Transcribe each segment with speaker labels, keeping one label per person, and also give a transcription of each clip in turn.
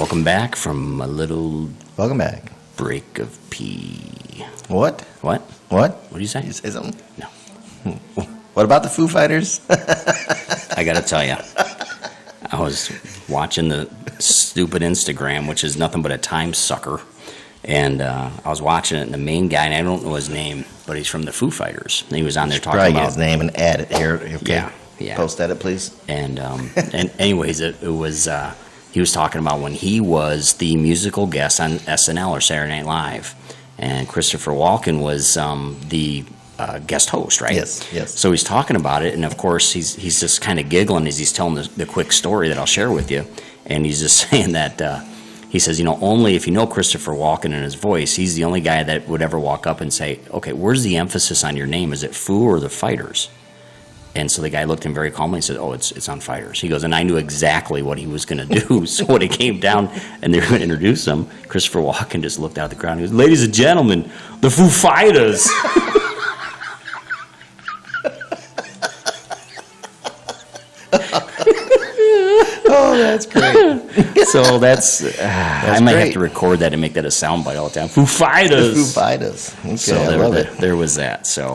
Speaker 1: Welcome back from a little
Speaker 2: Welcome back.
Speaker 1: break of pee.
Speaker 2: What?
Speaker 1: What?
Speaker 2: What?
Speaker 1: What do you say?
Speaker 2: You say something?
Speaker 1: No.
Speaker 2: What about the Foo Fighters?
Speaker 1: I got to tell you, I was watching the stupid Instagram, which is nothing but a time sucker. And I was watching it, and the main guy, and I don't know his name, but he's from the Foo Fighters. And he was on there talking
Speaker 2: Probably
Speaker 1: about
Speaker 2: get his name and add it here. Okay.
Speaker 1: Yeah.
Speaker 2: Post edit, please.
Speaker 1: And anyways, it was he was talking about when he was the musical guest on SNL or Saturday Night Live, and Christopher Walken was the guest host, right?
Speaker 2: Yes.
Speaker 1: So he's talking about it, and of course he's just kind of giggling as he's telling the quick story that I'll share with you, and he's just saying that he says, only if you know Christopher Walken and his voice, he's the only guy that would ever walk up and say, okay, where's the emphasis on your name? Is it Foo or the Fighters? And so the guy looked at him very calmly and said, oh, it's on Fighters. He goes, and I knew exactly what he was going to do. So when it came down and they were going to introduce him, Christopher Walken just looked out of the crowd and he goes, ladies and gentlemen, the Foo Fighters.
Speaker 2: Oh, that's great.
Speaker 1: So I might have to record that and make that a soundbite all the time. Foo Fighters.
Speaker 2: The Foo Fighters. Okay,
Speaker 1: So
Speaker 2: I love it.
Speaker 1: there was that. So,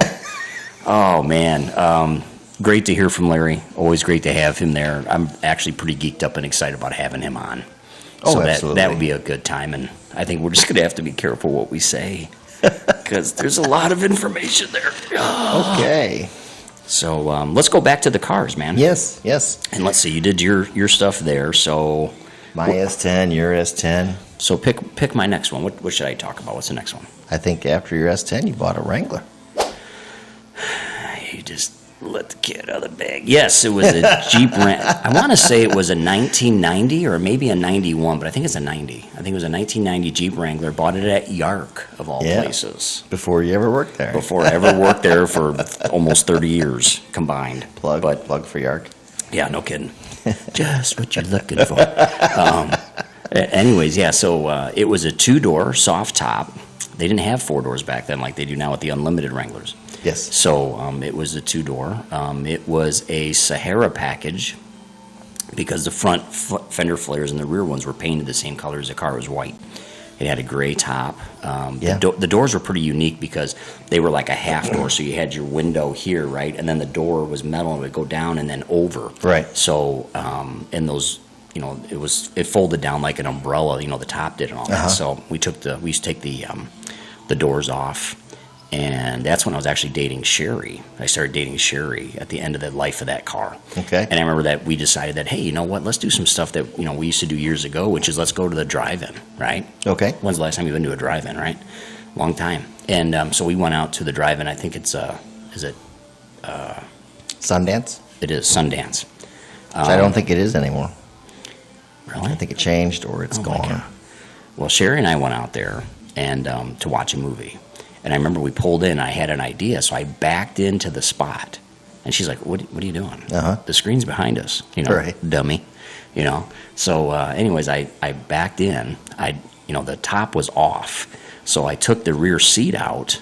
Speaker 1: oh man, great to hear from Larry. Always great to have him there. I'm actually pretty geeked up and excited about having him on.
Speaker 2: Oh,
Speaker 1: So
Speaker 2: absolutely.
Speaker 1: that would be a good time, and I think we're just going to have to be careful what we say because there's a lot of information there.
Speaker 2: Okay.
Speaker 1: So let's go back to the cars, man.
Speaker 2: Yes.
Speaker 1: And let's see, you did your stuff there. So
Speaker 2: My S10, your S10.
Speaker 1: so pick my next one. What should I talk about? What's the next one?
Speaker 2: I think after your S10, you bought a Wrangler.
Speaker 1: You just let the cat out of the bag. Yes, it was a Jeep I want to say it was a 1990 or maybe a 91, but I think it's a 90. I think it was a 1990 Jeep Wrangler. Bought it at Yark, of all places.
Speaker 2: Before you ever worked there.
Speaker 1: Before I ever worked there for almost 30 years combined.
Speaker 2: Plug for Yark.
Speaker 1: Yeah, no kidding. Just what you're looking for. Anyways, yeah, so it was a two-door soft top. They didn't have four doors back then like they do now with the Unlimited Wranglers.
Speaker 2: Yes.
Speaker 1: So it was a two-door. It was a Sahara package because the front fender flares and the rear ones were painted the same color as the car was white. It had a gray top. The doors were pretty unique because they were like a half door, so you had your window here, right? And then the door was metal and it would go down and then over.
Speaker 2: Right.
Speaker 1: So, and those, it folded down like an umbrella, the top did and all that. So we used to take the doors off. And that's when I was actually dating Sherry. I started dating Sherry at the end of the life of that car.
Speaker 2: Okay.
Speaker 1: And I remember that we decided that, hey, you know what? Let's do some stuff that we used to do years ago, which is let's go to the drive-in, right?
Speaker 2: Okay.
Speaker 1: When's the last time you've been to a drive-in, right? Long time. And so we went out to the drive-in. I think it's
Speaker 2: Sundance?
Speaker 1: it is Sundance.
Speaker 2: Which I don't think it is anymore.
Speaker 1: Really?
Speaker 2: I think it changed or it's
Speaker 1: Oh, my
Speaker 2: gone.
Speaker 1: God. Well, Sherry and I went out there and to watch a movie. And I remember we pulled in, and I had an idea, so I backed into the spot. And she's like, what are you doing? The screen's behind us,
Speaker 2: Right.
Speaker 1: dummy. So anyways, I backed in. The top was off. So I took the rear seat out,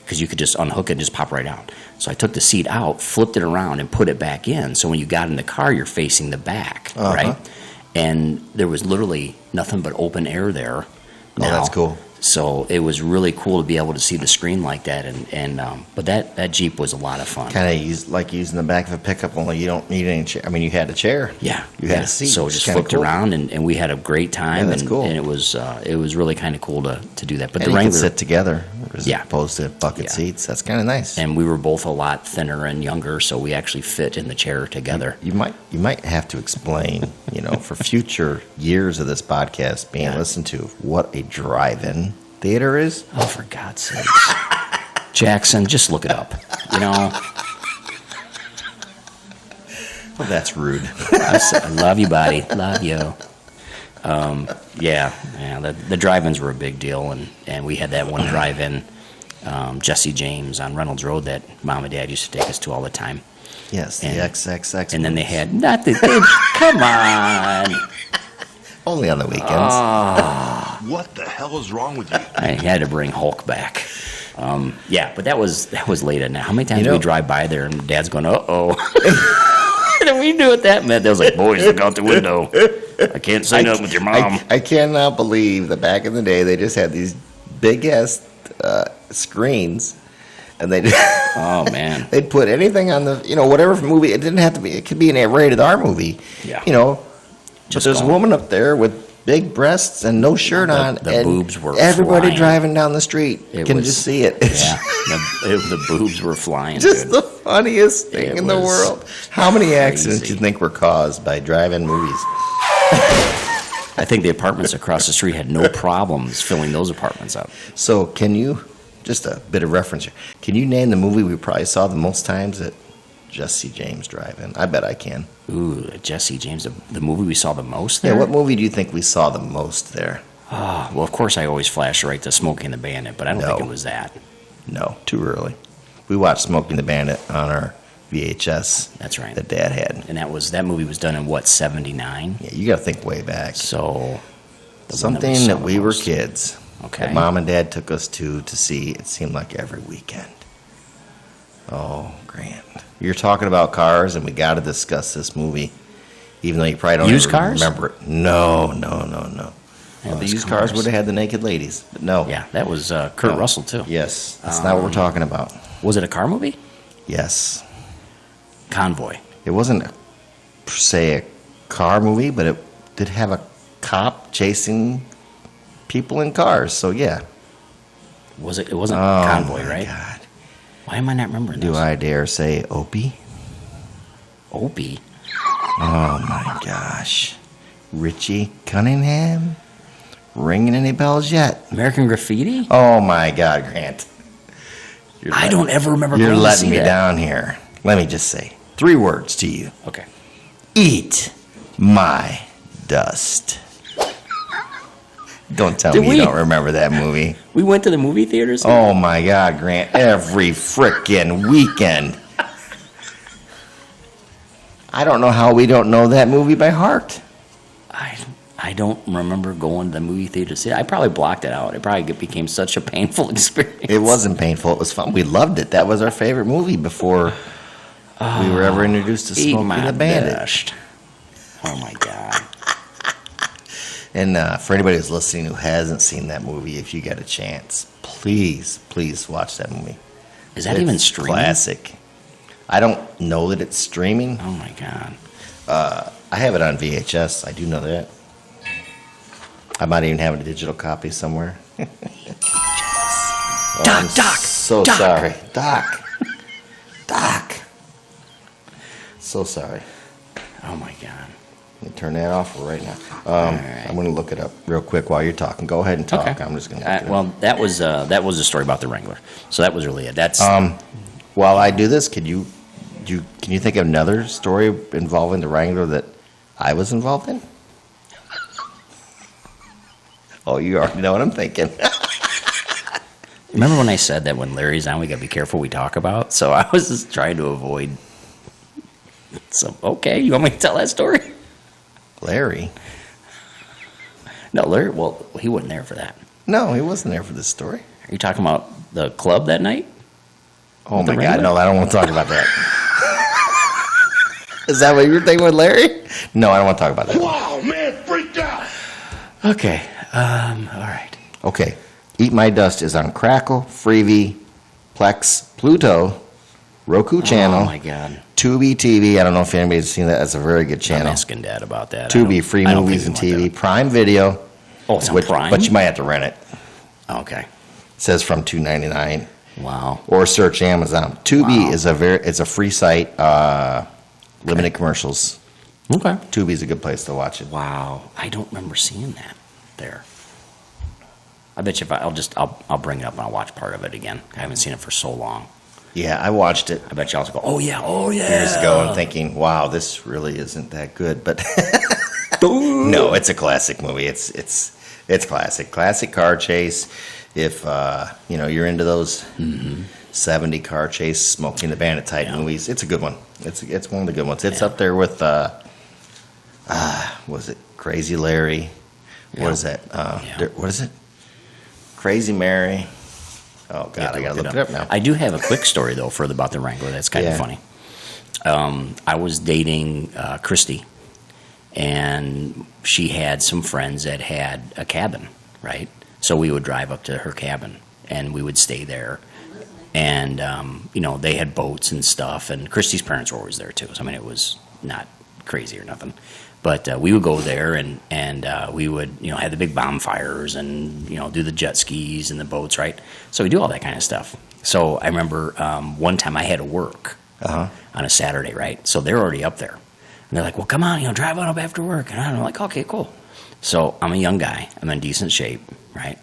Speaker 1: because you could just unhook it and just pop right out. So I took the seat out, flipped it around, and put it back in. So when you got in the car, you're facing the back, right? And there was literally nothing but open air there.
Speaker 2: Oh, that's cool.
Speaker 1: So it was really cool to be able to see the screen like that, but that Jeep was a lot of fun.
Speaker 2: Kind of like using the back of a pickup, only you don't need any chair. I mean, you had a chair.
Speaker 1: Yeah,
Speaker 2: You had a seat.
Speaker 1: So it just flipped around, and we had a great time.
Speaker 2: Yeah, that's cool.
Speaker 1: And it was really kind of cool to do that. But
Speaker 2: And
Speaker 1: the
Speaker 2: you
Speaker 1: Wrangler
Speaker 2: could sit together as
Speaker 1: Yeah.
Speaker 2: opposed to bucket
Speaker 1: Yeah.
Speaker 2: seats. That's kind of nice.
Speaker 1: and we were both a lot thinner and younger, so we actually fit in the chair together.
Speaker 2: You might have to explain, for future years of this podcast being listened to, what a drive-in theater is.
Speaker 1: Oh, for God's sakes. Jackson, just look it up.
Speaker 2: Well, that's rude.
Speaker 1: I love you, buddy. Love you. The drive-ins were a big deal, and we had that one drive-in, Jesse James on Reynolds Road that Mom and Dad used to take us to all the time.
Speaker 2: Yes, the
Speaker 1: And-
Speaker 2: XXX.
Speaker 1: And then they had come on.
Speaker 2: only on the weekends.
Speaker 3: What the hell is wrong with you?
Speaker 1: I had to bring Hulk back. But that was late at night. How many times do we drive by there and Dad's going, uh-oh. at we knew what that meant. They was like, boys, look out the window. I can't say nothing with your mom.
Speaker 2: I cannot believe that back in the day they just had these big ass screens, and they
Speaker 1: Oh, man.
Speaker 2: they'd put anything on the whatever movie. It didn't have to be. It could be an rated R movie.
Speaker 1: Yeah.
Speaker 2: But
Speaker 1: Just
Speaker 2: there's a
Speaker 1: going.
Speaker 2: woman up there with big breasts and no shirt on.
Speaker 1: The
Speaker 2: and
Speaker 1: boobs were
Speaker 2: everybody
Speaker 1: flying.
Speaker 2: driving down the street
Speaker 1: It
Speaker 2: can
Speaker 1: was-
Speaker 2: just see it. It's
Speaker 1: Yeah, the boobs were flying,
Speaker 2: just
Speaker 1: dude.
Speaker 2: the funniest thing
Speaker 1: It
Speaker 2: in the
Speaker 1: was
Speaker 2: world. How many accidents do
Speaker 1: crazy.
Speaker 2: you think were caused by drive-in movies?
Speaker 1: I think the apartments across the street had no problems filling those apartments up.
Speaker 2: So can you, just a bit of reference here, can you name the movie we probably saw the most times at Jesse James Drive-In? I bet I can.
Speaker 1: Ooh, Jesse James, the movie we saw the most there?
Speaker 2: Yeah, what movie do you think we saw the most there?
Speaker 1: Oh, well, of course, I always flash right to Smokey and the Bandit, but I don't
Speaker 2: No.
Speaker 1: think it was that.
Speaker 2: No, too early. We watched Smoking the Bandit on our VHS
Speaker 1: That's right.
Speaker 2: that Dad had.
Speaker 1: And that movie was done in, what, 79?
Speaker 2: Yeah, you got to think way back.
Speaker 1: So, the one
Speaker 2: Something
Speaker 1: saw
Speaker 2: that
Speaker 1: the
Speaker 2: we were
Speaker 1: most.
Speaker 2: kids.
Speaker 1: Okay.
Speaker 2: That Mom and Dad took us to see, it seemed like every weekend. Oh, Grant. You're talking about cars, and we got to discuss this movie, even though you probably don't
Speaker 1: Used
Speaker 2: even
Speaker 1: cars?
Speaker 2: remember it. No.
Speaker 1: Yeah,
Speaker 2: Well, the
Speaker 1: those
Speaker 2: used cars
Speaker 1: cars.
Speaker 2: would have had the naked ladies, but no.
Speaker 1: Yeah, that was Kurt
Speaker 2: No.
Speaker 1: Russell, too.
Speaker 2: Yes, that's not what we're talking about.
Speaker 1: Was it a car movie?
Speaker 2: Yes.
Speaker 1: Convoy.
Speaker 2: It wasn't, per se, a car movie, but it did have a cop chasing people in cars, so yeah.
Speaker 1: Was it? It wasn't
Speaker 2: Oh,
Speaker 1: Convoy,
Speaker 2: my
Speaker 1: right?
Speaker 2: God.
Speaker 1: Why am I not remembering
Speaker 2: Do
Speaker 1: this?
Speaker 2: I dare say Opie?
Speaker 1: Opie.
Speaker 2: Oh my gosh. Richie Cunningham? Ringing any bells yet?
Speaker 1: American Graffiti?
Speaker 2: Oh my God, Grant.
Speaker 1: I don't ever remember
Speaker 2: You're
Speaker 1: going to
Speaker 2: letting
Speaker 1: see
Speaker 2: me
Speaker 1: that.
Speaker 2: down here. Let me just say 3 words to you.
Speaker 1: Okay.
Speaker 2: Eat my dust. Don't tell
Speaker 1: Did
Speaker 2: me
Speaker 1: we?
Speaker 2: you don't remember that movie.
Speaker 1: We went to the movie theaters?
Speaker 2: Oh my God, Grant. Every frickin' weekend. I don't know how we don't know that movie by heart.
Speaker 1: I don't remember going to the movie theater to see it. I probably blocked it out. It probably became such a painful experience.
Speaker 2: It wasn't painful. It was fun. We loved it. That was our favorite movie before we were ever introduced to
Speaker 1: Eat
Speaker 2: Smokey
Speaker 1: my
Speaker 2: the Bandit.
Speaker 1: dust. Oh my God.
Speaker 2: And for anybody who's listening who hasn't seen that movie, if you get a chance, please watch that movie.
Speaker 1: Is that even
Speaker 2: It's
Speaker 1: streaming?
Speaker 2: Classic. I don't know that it's streaming.
Speaker 1: Oh my God.
Speaker 2: I have it on VHS. I do know that. I might even have a digital copy somewhere.
Speaker 1: Doc,
Speaker 2: I'm
Speaker 1: Doc,
Speaker 2: So
Speaker 1: Doc.
Speaker 2: sorry. Doc. So sorry.
Speaker 1: Oh my God.
Speaker 2: Let me turn that off right now.
Speaker 1: right.
Speaker 2: I'm going to look it up real quick while you're talking. Go ahead and talk.
Speaker 1: Okay.
Speaker 2: I'm just going to look it up.
Speaker 1: Well, that was the story about the Wrangler. So that was really it. That's
Speaker 2: While I do this, can you think of another story involving the Wrangler that I was involved in? Oh, you already know what I'm thinking.
Speaker 1: Remember when I said that when Larry's on, we got to be careful we talk about? So I was just trying to avoid. So, okay, you want me to tell that story?
Speaker 2: Larry?
Speaker 1: No, Larry, well, he wasn't there for that.
Speaker 2: No, he wasn't there for this story.
Speaker 1: Are you talking about the club that night?
Speaker 2: Oh
Speaker 1: With the
Speaker 2: my God,
Speaker 1: Wrangler?
Speaker 2: no, I don't want to talk about that. Is that what you're thinking with Larry? No, I don't want to talk about that.
Speaker 3: Wow, man, freaked out.
Speaker 1: Okay, all right.
Speaker 2: Okay. Eat My Dust is on Crackle, Freevee, Plex, Pluto, Roku channel,
Speaker 1: Oh my God.
Speaker 2: Tubi TV. I don't know if anybody's seen that. That's a very good
Speaker 1: I'm
Speaker 2: channel.
Speaker 1: asking Dad about that.
Speaker 2: Tubi, free
Speaker 1: I don't
Speaker 2: movies
Speaker 1: think
Speaker 2: and
Speaker 1: we want
Speaker 2: TV. Prime Video.
Speaker 1: that. Oh, it's on
Speaker 2: which-
Speaker 1: Prime?
Speaker 2: But you might have to rent it.
Speaker 1: Okay.
Speaker 2: It says from $2.99.
Speaker 1: Wow.
Speaker 2: Or search Amazon. Tubi
Speaker 1: Wow.
Speaker 2: is it's a free site. Limited commercials.
Speaker 1: Okay.
Speaker 2: Tubi's a good place to watch it.
Speaker 1: Wow. I don't remember seeing that there. I bet you if I'll bring it up and I'll watch part of it again. I haven't seen it for so long.
Speaker 2: Yeah, I watched it
Speaker 1: I bet you I'll go, oh yeah.
Speaker 2: years ago and thinking, wow, this really isn't that good. But no, it's a classic movie. It's classic. Classic car chase. If you're into those 70 car chase, Smoking the Bandit type movies, it's a good one. It's one of the good ones. It's up there with was it Crazy Larry? What is that? What is it? Crazy Mary. Oh
Speaker 1: You have
Speaker 2: God, I gotta
Speaker 1: to
Speaker 2: look it up now.
Speaker 1: I do have a quick story though about the Wrangler. That's kind
Speaker 2: Yeah.
Speaker 1: of funny. I was dating Christy, and she had some friends that had a cabin, right? So we would drive up to her cabin, and we would stay there. And, they had boats and stuff, and Christy's parents were always there, too. So, I mean, it was not crazy or nothing. But we would go there, and we would, have the big bonfires and, do the jet skis and the boats, right? So we do all that kind of stuff. So I remember one time I had to work on a Saturday, right? So they're already up there. And they're like, well, come on, drive on up after work. And I'm like, okay, cool. So I'm a young guy. I'm in decent shape, right?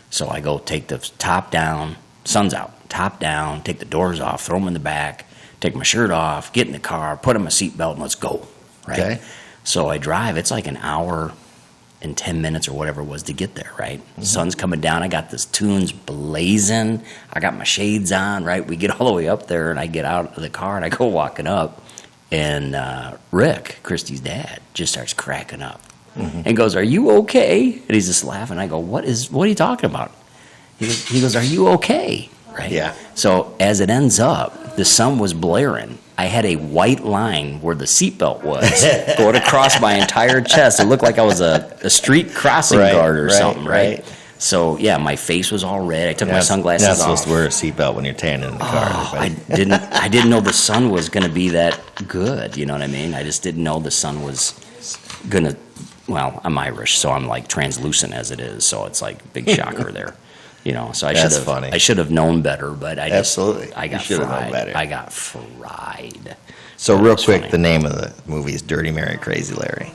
Speaker 1: So I go take the top down, sun's out, top down, take the doors off, throw them in the back, take my shirt off, get in the car, put on my seatbelt, and let's go, right?
Speaker 2: Okay.
Speaker 1: So I drive. It's like an hour and 10 minutes or whatever it was to get there, right? Sun's coming down. I got this tunes blazing. I got my shades on, right? We get all the way up there, and I get out of the car, and I go walking up, and Rick, Christy's dad, just starts cracking up and goes, "Are you okay?" And he's just laughing. I go, what are you talking about? He goes, "Are you okay?" Right?
Speaker 2: Yeah.
Speaker 1: So as it ends up, the sun was blaring. I had a white line where the seatbelt was going across my entire chest. It looked like I was a street crossing guard or something, right? So, yeah, my face was all red. I took my sunglasses off.
Speaker 2: You're not supposed to wear a seatbelt when you're tanning in the car.
Speaker 1: I didn't know the sun was going to be that good, you know what I mean? I just didn't know the sun was going to, well, I'm Irish, so I'm like translucent as it is, so it's like big shocker there. So
Speaker 2: That's funny.
Speaker 1: I should have known better, but I just,
Speaker 2: Absolutely.
Speaker 1: I got
Speaker 2: You should have known
Speaker 1: fried.
Speaker 2: better.
Speaker 1: I got fried.
Speaker 2: So
Speaker 1: Yeah,
Speaker 2: real
Speaker 1: it's
Speaker 2: quick,
Speaker 1: funny.
Speaker 2: the name of the movie is Dirty Mary, Crazy Larry.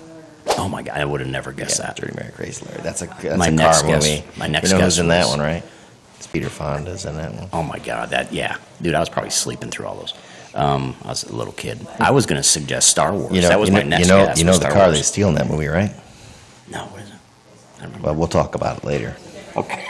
Speaker 1: Oh my God, I would have never guessed
Speaker 2: Yeah,
Speaker 1: that.
Speaker 2: Dirty Mary, Crazy Larry. That's a
Speaker 1: My
Speaker 2: car
Speaker 1: next
Speaker 2: movie.
Speaker 1: guess- my next
Speaker 2: you know
Speaker 1: guess
Speaker 2: who's in that
Speaker 1: was-
Speaker 2: one, right? It's Peter Fonda's in that one.
Speaker 1: Oh my God, dude, I was probably sleeping through all those. I was a little kid. I was going to suggest Star Wars. That was my next guess.
Speaker 2: You know
Speaker 1: was
Speaker 2: the
Speaker 1: Star
Speaker 2: car
Speaker 1: Wars.
Speaker 2: they steal in that movie, right?
Speaker 1: No, what is it? I don't remember.
Speaker 2: Well, we'll talk about it later.
Speaker 1: Okay.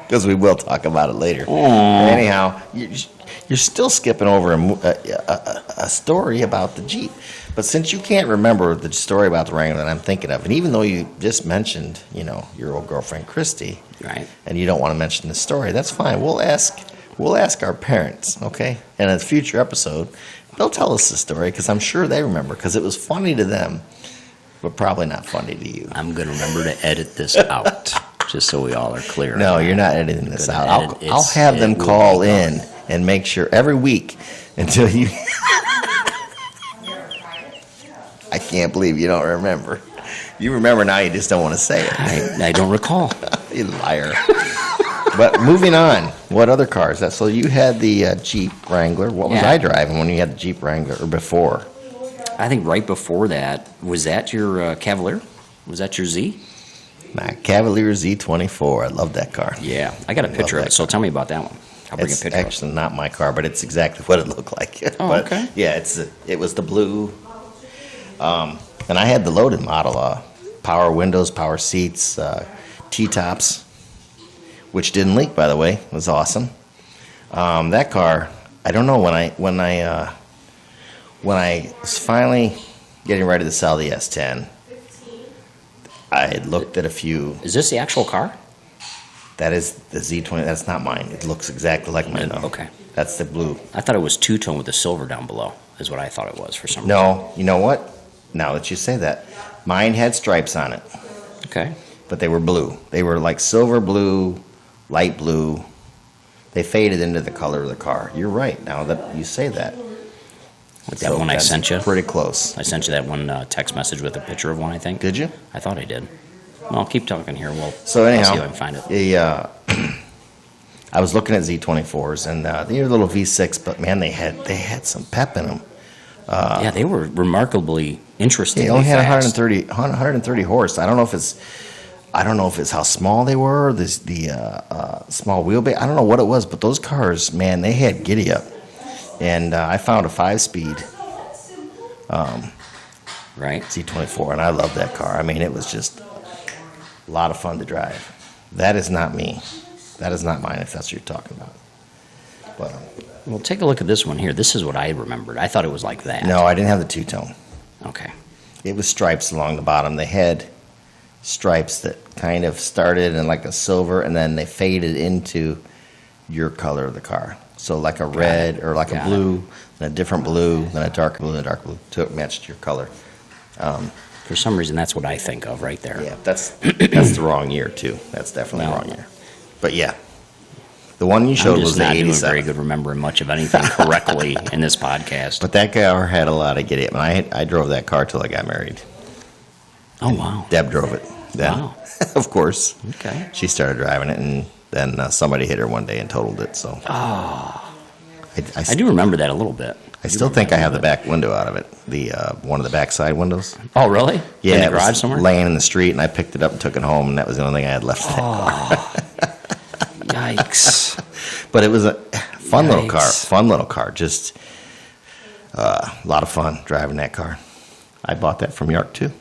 Speaker 2: Because we will talk about it later. Anyhow, you're still skipping over a story about the Jeep. But since you can't remember the story about the Wrangler that I'm thinking of, and even though you just mentioned, your old girlfriend Christy,
Speaker 1: Right.
Speaker 2: and you don't want to mention the story, that's fine. We'll ask our parents, okay? And in a future episode, they'll tell us the story because I'm sure they remember because it was funny to them, but probably not funny to you.
Speaker 1: I'm going to remember to edit this out, just so we all are clear.
Speaker 2: No,
Speaker 1: on that.
Speaker 2: you're not editing this
Speaker 1: Gonna
Speaker 2: out.
Speaker 1: edit-
Speaker 2: I'll have them
Speaker 1: it will
Speaker 2: call
Speaker 1: be
Speaker 2: in
Speaker 1: gone.
Speaker 2: and make sure every week until you. I can't believe you don't remember. You remember now, you just don't want to say it.
Speaker 1: I don't recall.
Speaker 2: You liar. But moving on, what other cars? So you had the Jeep Wrangler. What was
Speaker 1: Yeah.
Speaker 2: I driving when you had the Jeep Wrangler, or before?
Speaker 1: I think right before that, was that your Cavalier? Was that your Z?
Speaker 2: My Cavalier Z24. I love that car.
Speaker 1: Yeah. I got a
Speaker 2: Love
Speaker 1: picture of
Speaker 2: that
Speaker 1: it, so tell me about that one. I'll bring a
Speaker 2: It's
Speaker 1: picture of it.
Speaker 2: actually not my car, but it's exactly what it looked like.
Speaker 1: Oh,
Speaker 2: But,
Speaker 1: okay.
Speaker 2: Yeah, it was the blue. And I had the loaded model, power windows, power seats, T-tops, which didn't leak, by the way. It was awesome. That car, I don't know, when I was finally getting ready to sell the S10, I had looked at a few.
Speaker 1: Is this the actual car?
Speaker 2: That is the Z20. That's not mine. It looks exactly like mine, though.
Speaker 1: Okay.
Speaker 2: That's the blue.
Speaker 1: I thought it was two-tone with the silver down below, is what I thought it was for some reason.
Speaker 2: No, you know what? Now that you say that, mine had stripes on it,
Speaker 1: Okay.
Speaker 2: but they were blue. They were like silver blue, light blue. They faded into the color of the car. You're right. Now that you say that.
Speaker 1: Like that one I
Speaker 2: that's
Speaker 1: sent you?
Speaker 2: Pretty close.
Speaker 1: I sent you that one text message with a picture of one, I think.
Speaker 2: Did you?
Speaker 1: I thought I did. Well, I'll keep talking here.
Speaker 2: So
Speaker 1: I'll
Speaker 2: anyhow,
Speaker 1: see if I can find it.
Speaker 2: I was looking at Z24s, and they're little V6, but man, they had some pep in them.
Speaker 1: Yeah, they were remarkably interesting.
Speaker 2: They only had 130 horse. I don't know if it's how small they were, the small wheelbase. I don't know what it was, but those cars, man, they had giddy up. And I found a 5-speed
Speaker 1: Right.
Speaker 2: Z24, and I love that car. I mean, it was just a lot of fun to drive. That is not me. That is not mine, if that's what you're talking about. But
Speaker 1: Well, take a look at this one here. This is what I remembered. I thought it was like that.
Speaker 2: no, I didn't have the two-tone.
Speaker 1: Okay.
Speaker 2: It was stripes along the bottom. They had stripes that kind of started in like a silver, and then they faded into your color of the car. So like a red or like
Speaker 1: Got
Speaker 2: a blue, and a different blue, then a dark blue, and a dark blue to match your color.
Speaker 1: For some reason, that's what I think of right there.
Speaker 2: Yeah, that's the wrong year too. That's definitely the
Speaker 1: No.
Speaker 2: wrong year. But yeah, the one you showed
Speaker 1: I'm
Speaker 2: was
Speaker 1: just
Speaker 2: the
Speaker 1: not doing very
Speaker 2: 87.
Speaker 1: good remembering much of anything correctly in this podcast.
Speaker 2: But that car had a lot of giddy up. And I drove that car till I got married.
Speaker 1: Oh, wow.
Speaker 2: Deb drove it. Then,
Speaker 1: Wow.
Speaker 2: of course,
Speaker 1: Okay.
Speaker 2: she started driving it, and then somebody hit her one day and totaled it. So
Speaker 1: I do remember that a little bit.
Speaker 2: I still think I have the back window out of it. The one of the back side windows.
Speaker 1: Oh, really?
Speaker 2: Yeah,
Speaker 1: In the
Speaker 2: it was
Speaker 1: garage somewhere?
Speaker 2: laying in the street, and I picked it up and took it home, and that was the only thing I had left. Of that car.
Speaker 1: Yikes.
Speaker 2: But it was a fun little car.
Speaker 1: Yikes.
Speaker 2: Fun little car. Just a lot of fun driving that car. I bought that from York too.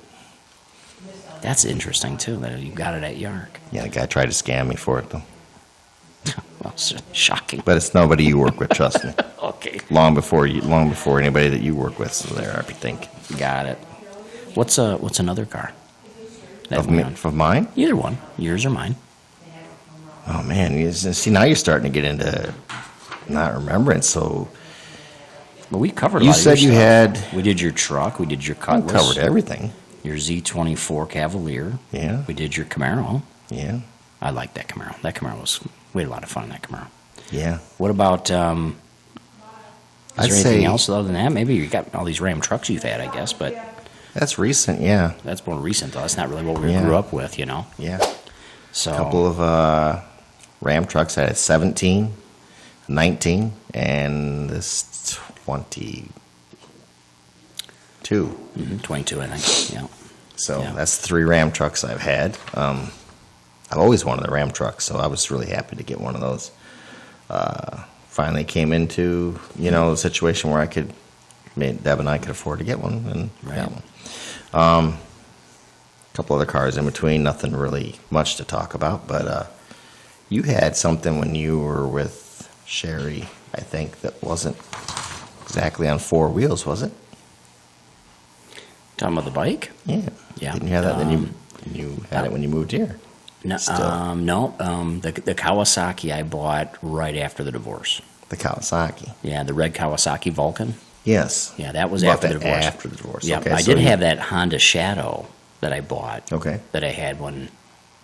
Speaker 1: That's interesting, too, that you got it at Yark.
Speaker 2: Yeah, the guy tried to scam me for it though.
Speaker 1: Well, it's shocking.
Speaker 2: But it's nobody you work with, trust me.
Speaker 1: Okay.
Speaker 2: Long before anybody that you work with is there, I think.
Speaker 1: Got it. What's another car? that
Speaker 2: Of
Speaker 1: we
Speaker 2: me,
Speaker 1: own?
Speaker 2: of mine?
Speaker 1: Either one. Yours or mine.
Speaker 2: Oh man, see now you're starting to get into not remembrance. So
Speaker 1: But we covered a
Speaker 2: you
Speaker 1: lot of
Speaker 2: said
Speaker 1: your
Speaker 2: you
Speaker 1: stuff.
Speaker 2: had
Speaker 1: We did your truck. We did your
Speaker 2: I
Speaker 1: Cutlass.
Speaker 2: covered everything.
Speaker 1: Your Z24 Cavalier.
Speaker 2: Yeah,
Speaker 1: We did your Camaro.
Speaker 2: yeah,
Speaker 1: I liked that Camaro. That Camaro we had a lot of fun in that Camaro.
Speaker 2: yeah.
Speaker 1: What about, is
Speaker 2: I'd
Speaker 1: there anything
Speaker 2: say-
Speaker 1: else other than that? Maybe you got all these Ram trucks you've had, I guess, but
Speaker 2: That's recent. Yeah,
Speaker 1: that's more recent, though. That's not really what we
Speaker 2: Yeah.
Speaker 1: grew up with, you know?
Speaker 2: yeah.
Speaker 1: So,
Speaker 2: A couple of Ram trucks. I had 17, 19, and this 22.
Speaker 1: 22, I think, yeah.
Speaker 2: So
Speaker 1: Yeah.
Speaker 2: that's 3 Ram trucks I've had. I've always wanted a Ram truck, so I was really happy to get one of those. Finally came into, a situation where Deb and I could afford to get one, and
Speaker 1: Right.
Speaker 2: got one. A couple other cars in between, nothing really much to talk about, but you had something when you were with Sherry, I think, that wasn't exactly on 4 wheels, was it?
Speaker 1: Talking about the bike?
Speaker 2: Yeah.
Speaker 1: Yeah.
Speaker 2: Didn't you have that? Then you had it when you moved here.
Speaker 1: No,
Speaker 2: Still.
Speaker 1: no. The Kawasaki I bought right after the divorce.
Speaker 2: The Kawasaki.
Speaker 1: Yeah, the red Kawasaki Vulcan.
Speaker 2: Yes.
Speaker 1: Yeah, that was
Speaker 2: You bought
Speaker 1: after the
Speaker 2: that
Speaker 1: divorce.
Speaker 2: after the divorce.
Speaker 1: Yeah,
Speaker 2: Okay,
Speaker 1: I
Speaker 2: so
Speaker 1: did
Speaker 2: you-
Speaker 1: have that Honda Shadow that I bought.
Speaker 2: Okay.
Speaker 1: That I had when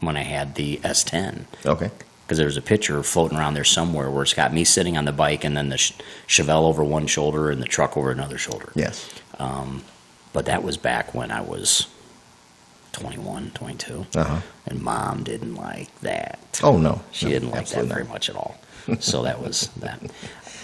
Speaker 1: I had the S10.
Speaker 2: Okay.
Speaker 1: Because there's a picture floating around there somewhere where it's got me sitting on the bike and then the Chevelle over one shoulder and the truck over another shoulder.
Speaker 2: Yes.
Speaker 1: But that was back when I was 21, 22.
Speaker 2: Uh-huh.
Speaker 1: And Mom didn't like that.
Speaker 2: Oh, no.
Speaker 1: She
Speaker 2: No,
Speaker 1: didn't like that
Speaker 2: absolutely
Speaker 1: very
Speaker 2: not.
Speaker 1: much at all. So that was that.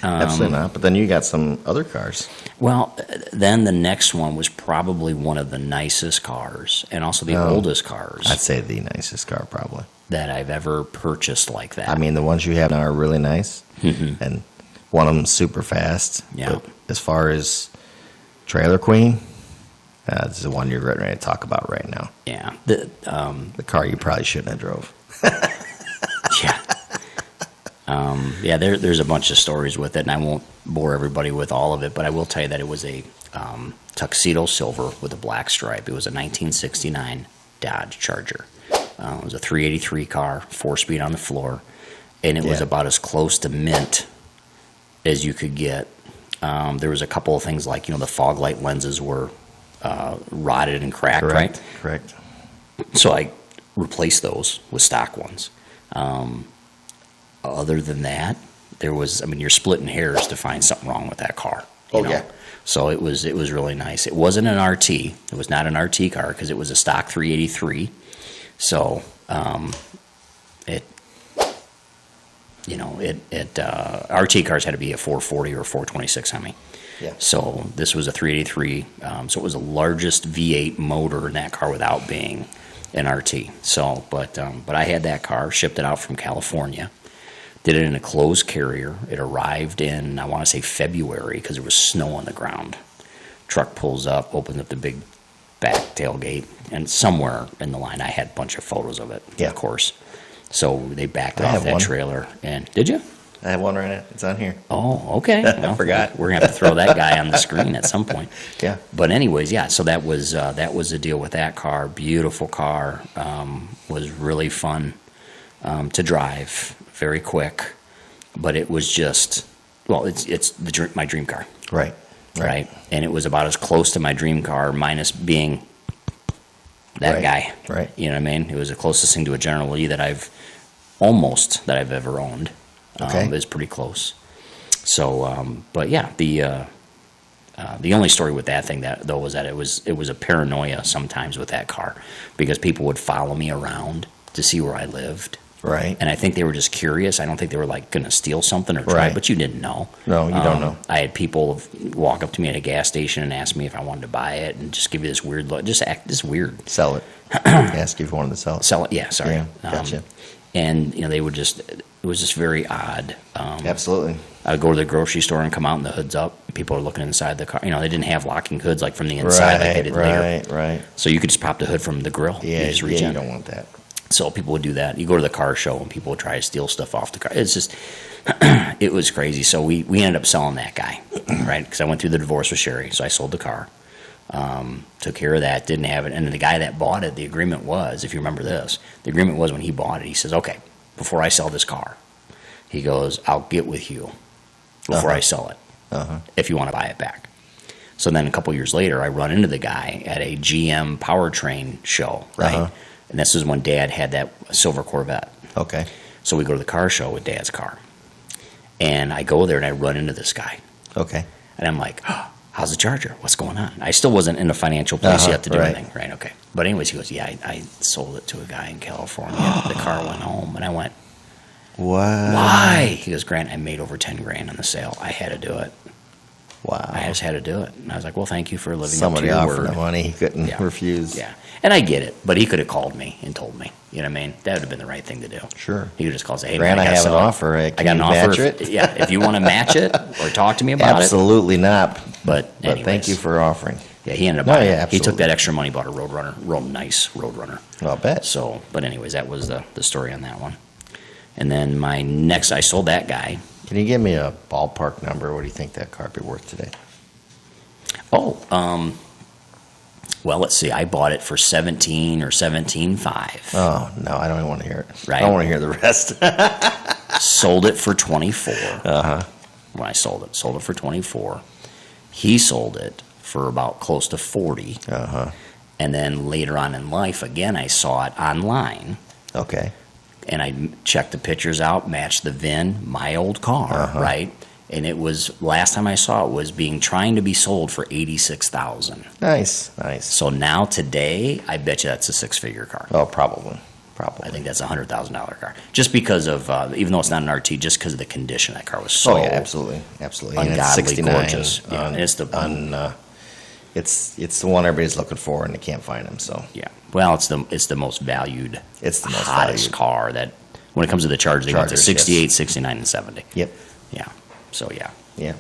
Speaker 2: Absolutely not. But then you got some other cars.
Speaker 1: Well, then the next one was probably one of the nicest cars and also the
Speaker 2: Oh.
Speaker 1: oldest cars
Speaker 2: I'd say the nicest car, probably.
Speaker 1: that I've ever purchased like that.
Speaker 2: I mean, the ones you have now are really nice, and one of them's super fast.
Speaker 1: Yeah.
Speaker 2: But as far as Trailer Queen, this is the one you're getting ready to talk about right now.
Speaker 1: yeah.
Speaker 2: The car you probably shouldn't have drove.
Speaker 1: Yeah. There's a bunch of stories with it, and I won't bore everybody with all of it, but I will tell you that it was a tuxedo silver with a black stripe. It was a 1969 Dodge Charger. It was a 383 car, 4-speed on the floor, and it was
Speaker 2: Yeah.
Speaker 1: about as close to mint as you could get. There was a couple of things like, the fog light lenses were rotted and cracked, right?
Speaker 2: Correct.
Speaker 1: So I replaced those with stock ones. Other than that, you're splitting hairs to find something wrong with that car. you
Speaker 2: Oh,
Speaker 1: know?
Speaker 2: yeah.
Speaker 1: So it was really nice. It wasn't an RT. It was not an RT car because it was a stock 383. So RT cars had to be a 440 or 426 Hemi.
Speaker 2: Yeah.
Speaker 1: So this was a 383. So it was the largest V8 motor in that car without being an RT. So, but I had that car, shipped it out from California, did it in a closed carrier. It arrived in, I want to say February because there was snow on the ground. Truck pulls up, opens up the big back tailgate, and somewhere in the line I had a bunch of photos of it,
Speaker 2: Yeah.
Speaker 1: of course. So they backed
Speaker 2: I
Speaker 1: off
Speaker 2: have
Speaker 1: that
Speaker 2: one.
Speaker 1: trailer. And did you?
Speaker 2: I have one right now. It's on here.
Speaker 1: Oh, okay. Well,
Speaker 2: forgot.
Speaker 1: We're gonna have to throw that guy on the screen at some point.
Speaker 2: Yeah.
Speaker 1: But anyways, yeah. So that was the deal with that car. Beautiful car. Was really fun to drive. Very quick. But it was just, well, it's my dream car.
Speaker 2: Right.
Speaker 1: right? And it was about as close to my dream car, minus being that
Speaker 2: Right.
Speaker 1: guy.
Speaker 2: Right.
Speaker 1: You know what I mean? It was the closest thing to a General Lee that I've ever owned.
Speaker 2: Okay.
Speaker 1: It was pretty close. So, but yeah, the only story with that thing though was that it was a paranoia sometimes with that car, because people would follow me around to see where I lived.
Speaker 2: Right.
Speaker 1: And I think they were just curious. I don't think they were like going to steal something or try,
Speaker 2: Right.
Speaker 1: but you didn't know.
Speaker 2: No, you don't know.
Speaker 1: I had people walk up to me at a gas station and ask me if I wanted to buy it, and just give you this weird look, just act this weird.
Speaker 2: Sell it. Ask you if you wanted to sell it.
Speaker 1: Sell it, yeah. Sorry.
Speaker 2: Yeah, gotcha.
Speaker 1: And they would it was just very odd.
Speaker 2: Absolutely.
Speaker 1: I would go to the grocery store and come out and the hood's up. People are looking inside the car. They didn't have locking hoods like from the inside like they did later.
Speaker 2: Right.
Speaker 1: So you could just pop the hood from the grill.
Speaker 2: Yeah,
Speaker 1: You just reach
Speaker 2: you
Speaker 1: in.
Speaker 2: don't want that.
Speaker 1: So people would do that. You go to the car show and people would try to steal stuff off the car. It's just, it was crazy. So we ended up selling that guy, right? Because I went through the divorce with Sherry, so I sold the car. Took care of that, didn't have it. And the guy that bought it, the agreement was, if you remember this, the agreement was when he bought it, he says, okay, before I sell this car, he goes, I'll get with you before I sell it, if you want to buy it back. So then a couple years later, I run into the guy at a GM powertrain show, right? And this is when Dad had that silver Corvette.
Speaker 2: Okay.
Speaker 1: So we go to the car show with Dad's car. And I go there and I run into this guy.
Speaker 2: Okay.
Speaker 1: And I'm like, oh, how's the Charger? What's going on? I still wasn't in a financial place yet to do
Speaker 2: right.
Speaker 1: anything. Right, okay. But anyways, he goes, yeah, I sold it to a guy in California. The car went home. And I went,
Speaker 2: What?
Speaker 1: why? He goes, Grant, I made over 10 grand on the sale. I had to do it.
Speaker 2: Wow.
Speaker 1: I just had to do it. And I was like, well, thank you for living
Speaker 2: Somebody
Speaker 1: up to your
Speaker 2: offered
Speaker 1: word.
Speaker 2: him money. He couldn't
Speaker 1: Yeah.
Speaker 2: refuse.
Speaker 1: Yeah. And I get it, but he could have called me and told me. You know what I mean? That would have been the right thing to do.
Speaker 2: Sure.
Speaker 1: He could just call and say, hey,
Speaker 2: Grant,
Speaker 1: man,
Speaker 2: I
Speaker 1: gotta
Speaker 2: have an
Speaker 1: sell it.
Speaker 2: offer.
Speaker 1: I
Speaker 2: Can
Speaker 1: got an
Speaker 2: you
Speaker 1: offer.
Speaker 2: match it?
Speaker 1: Yeah, if you want to match it or talk to me about
Speaker 2: Absolutely not.
Speaker 1: it. But
Speaker 2: But thank
Speaker 1: anyways.
Speaker 2: you for offering.
Speaker 1: Yeah, he ended up
Speaker 2: No,
Speaker 1: buying
Speaker 2: yeah,
Speaker 1: it. He took
Speaker 2: absolutely.
Speaker 1: that extra money, bought a Roadrunner, real nice Roadrunner.
Speaker 2: I'll bet.
Speaker 1: So, but anyways, that was the story on that one. And then my next, I sold that guy.
Speaker 2: Can you give me a ballpark number? What do you think that car would be worth today?
Speaker 1: Well, let's see. I bought it for 17 or 17.5.
Speaker 2: Oh, no, I don't even want to hear it.
Speaker 1: Right.
Speaker 2: I don't want to hear the rest.
Speaker 1: Sold it for 24.
Speaker 2: Uh-huh.
Speaker 1: When I sold it for 24. He sold it for about close to 40.
Speaker 2: Uh-huh.
Speaker 1: And then later on in life, again, I saw it online.
Speaker 2: Okay.
Speaker 1: And I checked the pictures out, matched the VIN, my old car, right? And it was, last time I saw it was trying to be sold for $86,000.
Speaker 2: Nice.
Speaker 1: So now today, I bet you that's a six-figure car.
Speaker 2: Oh, probably.
Speaker 1: I think that's a $100,000 car. Just because of, even though it's not an RT, just because of the condition that car was so
Speaker 2: Oh, yeah, absolutely. Absolutely. And it's
Speaker 1: ungodly
Speaker 2: 69
Speaker 1: gorgeous. Yeah,
Speaker 2: on-
Speaker 1: and it's the
Speaker 2: it's the one everybody's looking for, and they can't find them, so.
Speaker 1: yeah. Well, it's the most valued,
Speaker 2: It's the most
Speaker 1: hottest
Speaker 2: valued.
Speaker 1: car that when it comes to the Charger, they went to
Speaker 2: Chargers,
Speaker 1: 68,
Speaker 2: yes.
Speaker 1: 69, and 70.
Speaker 2: Yep.
Speaker 1: Yeah. So yeah.
Speaker 2: Yeah.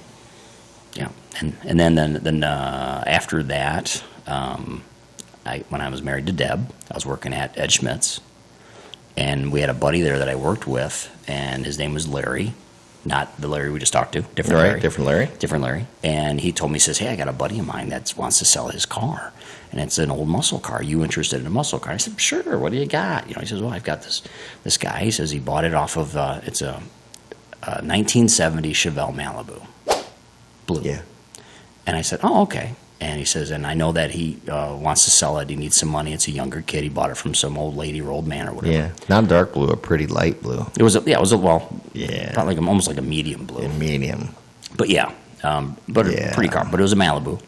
Speaker 1: Yeah, and then after that, when I was married to Deb, I was working at Ed Schmidt's, and we had a buddy there that I worked with, and his name was Larry, not the Larry we just talked to, different
Speaker 2: Right,
Speaker 1: Larry,
Speaker 2: different Larry.
Speaker 1: and he told me, he says, hey, I got a buddy of mine that wants to sell his car, and it's an old muscle car. You interested in a muscle car? I said, sure. What do you got? He says, well, I've got this guy. He says he bought it off of it's a 1970 Chevelle Malibu. Blue.
Speaker 2: Yeah.
Speaker 1: And I said, oh, okay. And he says, and I know that he wants to sell it. He needs some money. It's a younger kid. He bought it from some old lady or old man or whatever.
Speaker 2: Yeah. Not dark blue, a pretty light blue.
Speaker 1: It was well,
Speaker 2: Yeah.
Speaker 1: not like almost like a medium blue.
Speaker 2: In medium.
Speaker 1: But yeah, but
Speaker 2: Yeah.
Speaker 1: a pretty car. But it was a Malibu.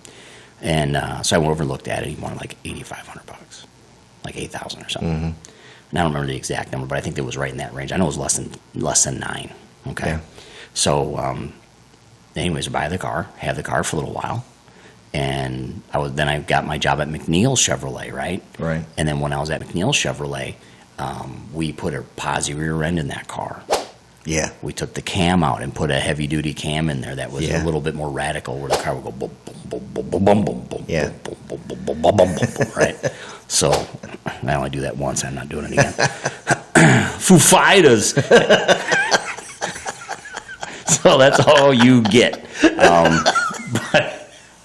Speaker 1: And so I went over and looked at it. He wanted like $8,500, like 8,000 or something. And I don't remember the exact number, but I think it was right in that range. I know it was less than 9. Okay.
Speaker 2: Yeah.
Speaker 1: So, anyways, I buy the car, have the car for a little while, and I got my job at McNeil Chevrolet, right?
Speaker 2: Right.
Speaker 1: And then when I was at McNeil Chevrolet, we put a posi rear end in that car.
Speaker 2: Yeah.
Speaker 1: We took the cam out and put a heavy duty cam in there that was
Speaker 2: Yeah.
Speaker 1: a little bit more radical, where the car would go boom, boom, boom, boom, boom, boom, boom, boom,
Speaker 2: Yeah.
Speaker 1: boom, boom, boom, boom, boom, boom, boom, boom, right? So I only do that once. I'm not doing it again. Foo FiGhTeRs. So that's all you get.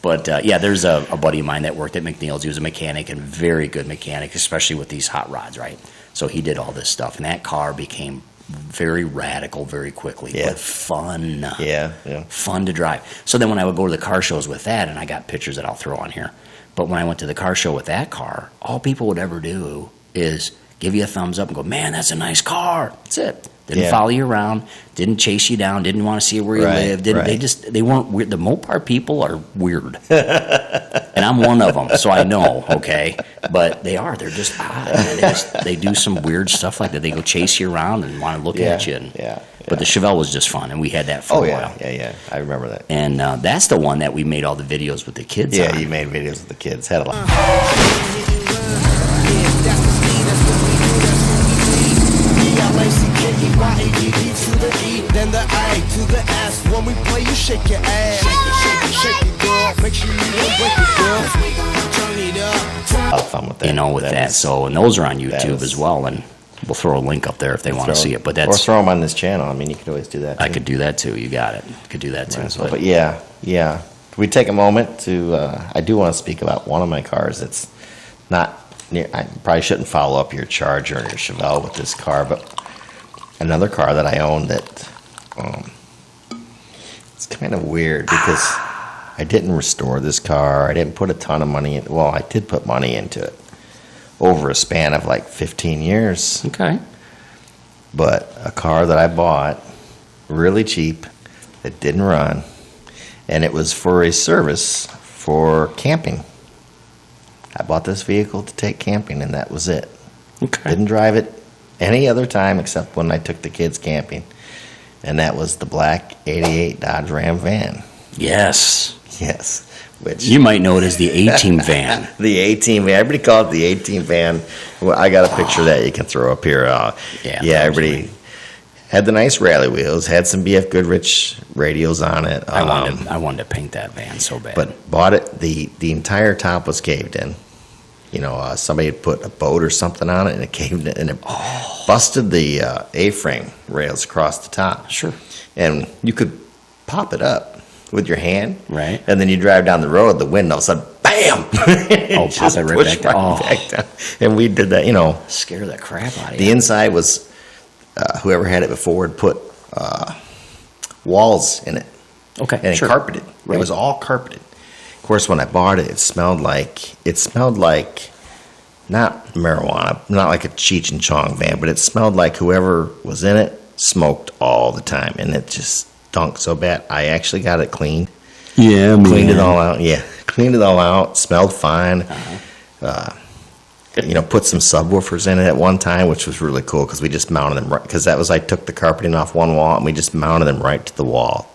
Speaker 1: But yeah, there's a buddy of mine that worked at McNeil's. He was a mechanic and very good mechanic, especially with these hot rods, right? So he did all this stuff, and that car became very radical, very quickly,
Speaker 2: Yeah.
Speaker 1: but fun.
Speaker 2: Yeah.
Speaker 1: Fun to drive. So then when I would go to the car shows with that, and I got pictures that I'll throw on here, but when I went to the car show with that car, all people would ever do is give you a thumbs up and go, man, that's a nice car. That's it. Didn't
Speaker 2: Yeah.
Speaker 1: follow you around, didn't chase you down, didn't want to see where you
Speaker 2: Right,
Speaker 1: lived.
Speaker 2: right.
Speaker 1: They weren't weird. The Mopar people are weird. And I'm one of them, so I know, okay? But they are. They're just odd, man. They do some weird stuff like that. They go chase you around and want to look at you. But the Chevelle was just fun, and we had that for a while.
Speaker 2: Yeah. I remember that.
Speaker 1: And that's the one that we made all the videos with the kids
Speaker 2: Yeah,
Speaker 1: on.
Speaker 2: you made videos with the kids. Had a lot.
Speaker 4: Then the A to the S. When we play, you shake your ass. Shake it, girl. Make sure you don't break it, girl. Turn it up.
Speaker 2: A lot of fun with that.
Speaker 1: You know, with that.
Speaker 2: was-
Speaker 1: So, and those are on YouTube
Speaker 2: was-
Speaker 1: as well, and we'll throw a link up there if they want to see it. But
Speaker 2: or
Speaker 1: that's,
Speaker 2: throw them on this channel. I mean, you could always do that.
Speaker 1: I
Speaker 2: too.
Speaker 1: could do that too. You got it. Could do that too.
Speaker 2: Might as well. But yeah. We take a moment to. I do want to speak about one of my cars. It's not near. I probably shouldn't follow up your Charger or your Chevelle with this car, but another car that I own that. It's kind of weird because I didn't restore this car. I didn't put a ton of money in. Well, I did put money into it over a span of like 15 years.
Speaker 1: Okay.
Speaker 2: But a car that I bought really cheap that didn't run, and it was for a service for camping. I bought this vehicle to take camping, and that was it.
Speaker 1: Okay.
Speaker 2: Didn't drive it any other time except when I took the kids camping, and that was the black 88 Dodge Ram van.
Speaker 1: Yes.
Speaker 2: Yes, which
Speaker 1: You might know it as the A-Team van.
Speaker 2: the A-Team van. Everybody called it the A-Team van. Well, I got a picture of that you can throw up here.
Speaker 1: Yeah,
Speaker 2: Everybody had the nice rally wheels, had some BF Goodrich radios on it.
Speaker 1: I wanted to paint that van so bad.
Speaker 2: But bought it. The entire top was caved in. You know, somebody had put a boat or something on it, and it caved in, and it busted the A-frame rails across the top.
Speaker 1: Sure.
Speaker 2: And you could pop it up with your hand,
Speaker 1: Right.
Speaker 2: And then you drive down the road, the wind all of a sudden, bam!
Speaker 1: Oh, pop it right
Speaker 2: pushed
Speaker 1: back down. Oh.
Speaker 2: back down. And we did that. You know,
Speaker 1: Scare the crap out of
Speaker 2: the
Speaker 1: you.
Speaker 2: inside was whoever had it before had put walls in it.
Speaker 1: Okay,
Speaker 2: And
Speaker 1: sure.
Speaker 2: it carpeted.
Speaker 1: Right.
Speaker 2: It was all carpeted. Of course, when I bought it, it smelled like not marijuana, not like a Cheech and Chong van, but it smelled like whoever was in it smoked all the time, and it just stunk so bad. I actually got it cleaned,
Speaker 1: Yeah, man.
Speaker 2: cleaned it all out. Yeah, cleaned it all out. Smelled fine. Put some subwoofers in it at one time, which was really cool because we just mounted them right. Because that was I took the carpeting off one wall and we just mounted them right to the wall.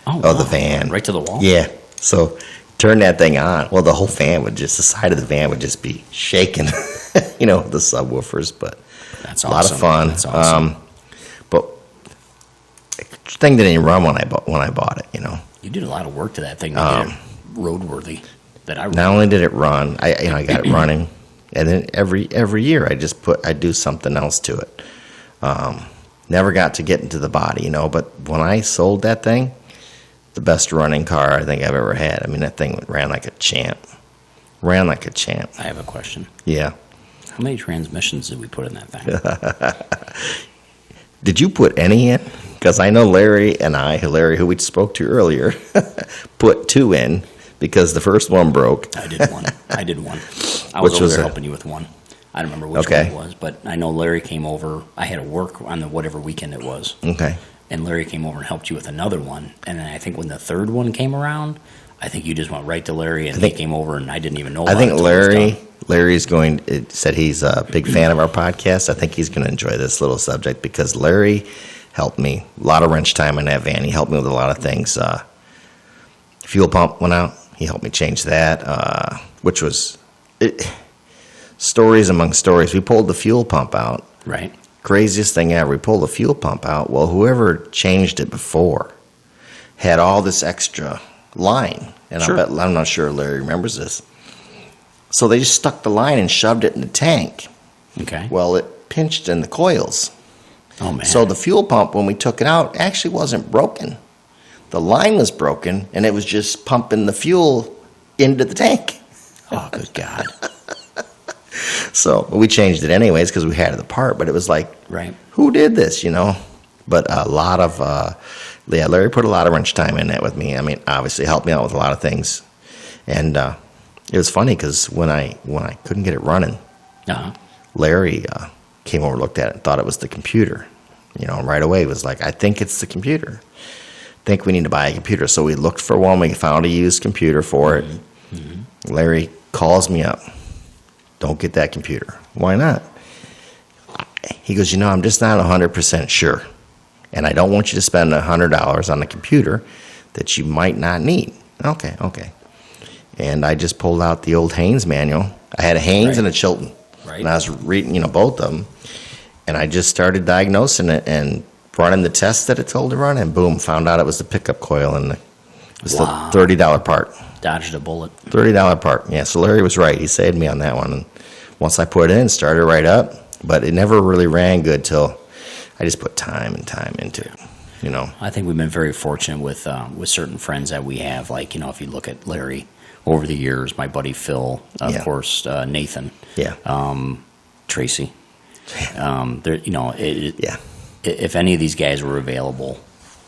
Speaker 1: Oh,
Speaker 2: Of the
Speaker 1: wow.
Speaker 2: van.
Speaker 1: Right to the wall?
Speaker 2: Yeah. So turn that thing on. Well, the whole van the side of the van would just be shaking, the subwoofers. But
Speaker 1: That's
Speaker 2: a lot
Speaker 1: awesome.
Speaker 2: of fun.
Speaker 1: That's awesome.
Speaker 2: But the thing didn't even run when I bought it.
Speaker 1: You did a lot of work to that thing to get it roadworthy.
Speaker 2: Not only did it run, I got it running, and then every year I do something else to it. Never got to get into the body, But when I sold that thing, the best running car I think I've ever had. I mean, that thing ran like a champ. Ran like a champ.
Speaker 1: I have a question.
Speaker 2: Yeah.
Speaker 1: How many transmissions did we put in that thing?
Speaker 2: Did you put any in? Because I know Larry, who we spoke to earlier, put 2 in because the first one broke.
Speaker 1: I did one. I
Speaker 2: Which
Speaker 1: was over
Speaker 2: was
Speaker 1: there
Speaker 2: a-
Speaker 1: helping you with one. I don't remember which
Speaker 2: Okay.
Speaker 1: one it was, but I know Larry came over. I had to work on whatever weekend it was.
Speaker 2: Okay.
Speaker 1: And Larry came over and helped you with another one. And then I think when the third one came around, I think you just went right to Larry and he came over and I didn't even know
Speaker 2: I
Speaker 1: about
Speaker 2: think
Speaker 1: it till it was done.
Speaker 2: Larry's said he's a big fan of our podcast. I think he's going to enjoy this little subject because Larry helped me. A lot of wrench time in that van. He helped me with a lot of things. Fuel pump went out. He helped me change that, which was stories among stories. We pulled the fuel pump out.
Speaker 1: Right.
Speaker 2: Craziest thing ever. We pulled the fuel pump out. Well, whoever changed it before had all this extra line. And
Speaker 1: Sure.
Speaker 2: I'm not sure Larry remembers this. So they just stuck the line and shoved it in the tank.
Speaker 1: Okay.
Speaker 2: Well, it pinched in the coils.
Speaker 1: Oh, man.
Speaker 2: So the fuel pump, when we took it out, actually wasn't broken. The line was broken, and it was just pumping the fuel into the tank.
Speaker 1: Oh, good God.
Speaker 2: So we changed it anyways because we had the part, but it was like,
Speaker 1: Right.
Speaker 2: who did this, you know? But a lot of, yeah, Larry put a lot of wrench time in that with me. I mean, obviously helped me out with a lot of things. And it was funny because when I couldn't get it running,
Speaker 1: Uh-huh.
Speaker 2: Larry came over, looked at it, and thought it was the computer. You know, right away was like, I think it's the computer. Think we need to buy a computer. So we looked for one. We found a used computer for it. Mm-hmm. Larry calls me up. Don't get that computer. Why not? He goes, you know, I'm just not 100% sure. And I don't want you to spend $100 on a computer that you might not need. Okay. And I just pulled out the old Haynes manual. I had a Haynes and a Chilton.
Speaker 1: Right.
Speaker 2: And I was reading, both of them. And I just started diagnosing it and running the tests that it told to run. And boom, found out it was the pickup coil. And it was the $30 part.
Speaker 1: Dodged a bullet.
Speaker 2: $30 part. Yeah, so Larry was right. He saved me on that one. And once I put it in, started right up. But it never really ran good till I just put time and time into it,
Speaker 1: I think we've been very fortunate with certain friends that we have. Like, if you look at Larry over the years, my buddy Phil, of course, Nathan, Tracy. If any of these guys were available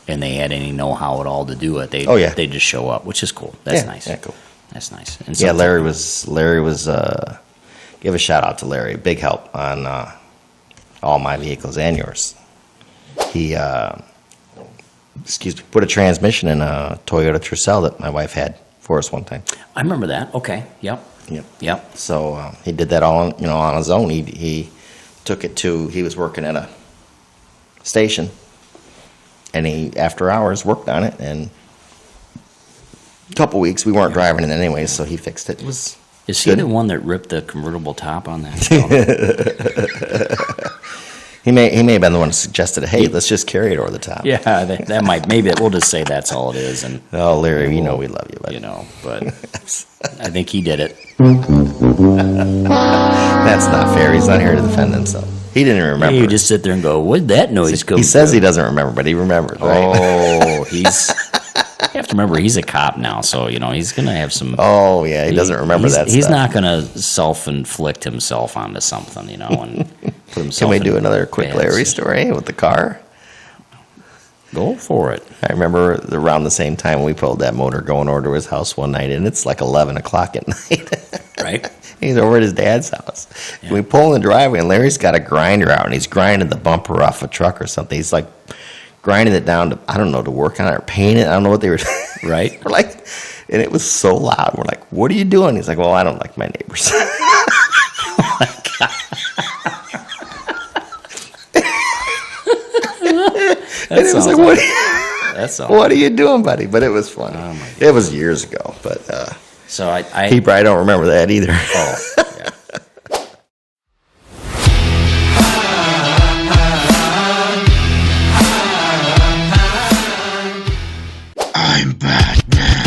Speaker 1: and they had any know-how at all to do it, they'd just show up, which is cool. That's nice.
Speaker 2: Yeah, cool.
Speaker 1: That's nice. And
Speaker 2: Yeah, Larry was. Give a shout out to Larry. Big help on all my vehicles and yours. He, put a transmission in a Toyota Tercel that my wife had for us one time.
Speaker 1: I remember that. Okay. Yep.
Speaker 2: So he did that all on his own. He took it to. He was working at a station, and he after hours worked on it. And a couple weeks we weren't driving it anyway, so he fixed it. It was.
Speaker 1: Is he the one that ripped the convertible top on that?
Speaker 2: He may have been the one who suggested, hey, let's just carry it over the top.
Speaker 1: Yeah, that might. Maybe we'll just say that's all it is. And
Speaker 2: oh, Larry, we love you, buddy.
Speaker 1: But I think he did it.
Speaker 2: That's not fair. He's not here to defend himself. He didn't remember.
Speaker 1: You just sit there and go, "Where'd that noise come?"
Speaker 2: He says he doesn't remember, but he remembers. Right?
Speaker 1: Oh, he's. You have to remember he's a cop now, so he's gonna have some.
Speaker 2: Oh yeah, he doesn't remember that.
Speaker 1: He's
Speaker 2: stuff.
Speaker 1: not gonna self-inflict himself onto something, and put himself.
Speaker 2: Can we do
Speaker 1: in
Speaker 2: another quick
Speaker 1: bad
Speaker 2: Larry
Speaker 1: situation.
Speaker 2: story with the car?
Speaker 1: Go for it.
Speaker 2: I remember around the same time we pulled that motor going over to his house one night, and it's like 11 o'clock at night.
Speaker 1: Right.
Speaker 2: He's over at his dad's house. Yeah. We pull in the driveway, and Larry's got a grinder out, and he's grinding the bumper off a truck or something. He's like grinding it down to, I don't know, to work on it or paint it. I don't know what they were doing.
Speaker 1: Right.
Speaker 2: We're like, and it was so loud. We're like, what are you doing? He's like, well, I don't like my neighbors. Oh my God. And it was like, what are you doing, buddy? But it was fun. Oh it was years ago, but
Speaker 1: so I
Speaker 2: he probably don't remember that either.
Speaker 1: Oh, yeah.
Speaker 3: I'm Batman.